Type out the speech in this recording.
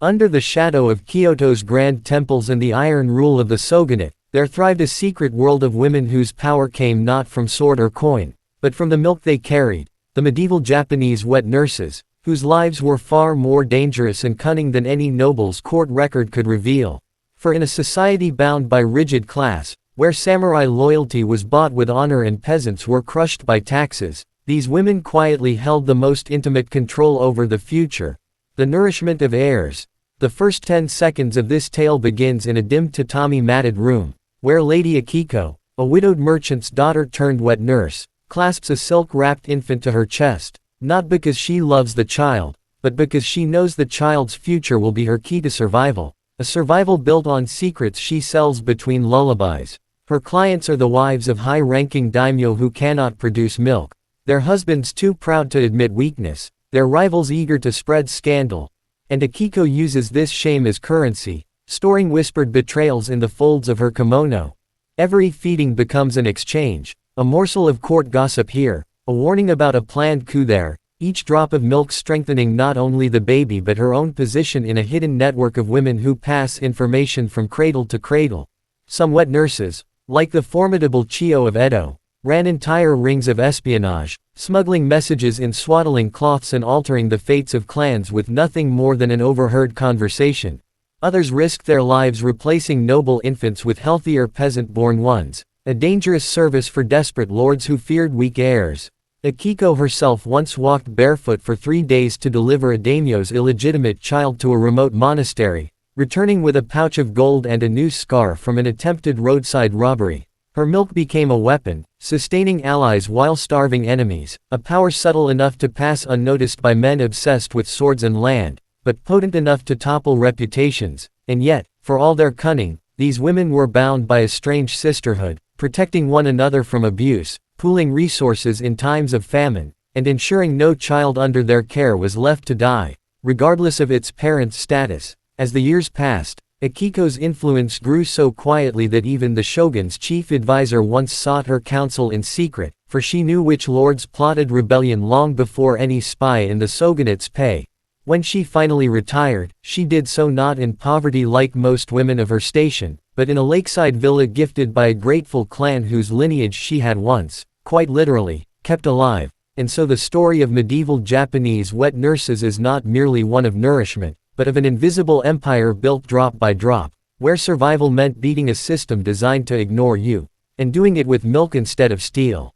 Under the shadow of Kyoto's grand temples and the iron rule of the shogunate, there thrived a secret world of women whose power came not from sword or coin, but from the milk they carried, the medieval Japanese wet nurses, whose lives were far more dangerous and cunning than any noble's court record could reveal. For in a society bound by rigid class, where samurai loyalty was bought with honor and peasants were crushed by taxes, these women quietly held the most intimate control over the future, the nourishment of heirs. The first 10 seconds of this tale begins in a dim tatami-matted room, where Lady Akiko, a widowed merchant's daughter turned wet nurse, clasps a silk-wrapped infant to her chest, not because she loves the child, but because she knows the child's future will be her key to survival. A survival built on secrets she sells between lullabies. Her clients are the wives of high-ranking daimyo who cannot produce milk, their husbands too proud to admit weakness, their rivals eager to spread scandal. And Akiko uses this shame as currency, storing whispered betrayals in the folds of her kimono. Every feeding becomes an exchange, a morsel of court gossip here, a warning about a planned coup there, each drop of milk strengthening not only the baby but her own position in a hidden network of women who pass information from cradle to cradle. Some wet nurses, like the formidable Chiyo of Edo, ran entire rings of espionage, smuggling messages in swaddling cloths and altering the fates of clans with nothing more than an overheard conversation. Others risked their lives replacing noble infants with healthier peasant-born ones, a dangerous service for desperate lords who feared weak heirs. Akiko herself once walked barefoot for 3 days to deliver a daimyo's illegitimate child to a remote monastery, returning with a pouch of gold and a new scar from an attempted roadside robbery. Her milk became a weapon, sustaining allies while starving enemies, a power subtle enough to pass unnoticed by men obsessed with swords and land, but potent enough to topple reputations. And yet, for all their cunning, these women were bound by a strange sisterhood, protecting one another from abuse, pooling resources in times of famine, and ensuring no child under their care was left to die, regardless of its parent's status. As the years passed, Akiko's influence grew so quietly that even the shogun's chief advisor once sought her counsel in secret, for she knew which lords plotted rebellion long before any spy in the shogunate's pay. When she finally retired, she did so not in poverty like most women of her station, but in a lakeside villa gifted by a grateful clan whose lineage she had once, quite literally, kept alive. And so the story of medieval Japanese wet nurses is not merely one of nourishment, but of an invisible empire built drop by drop, where survival meant beating a system designed to ignore you, and doing it with milk instead of steel.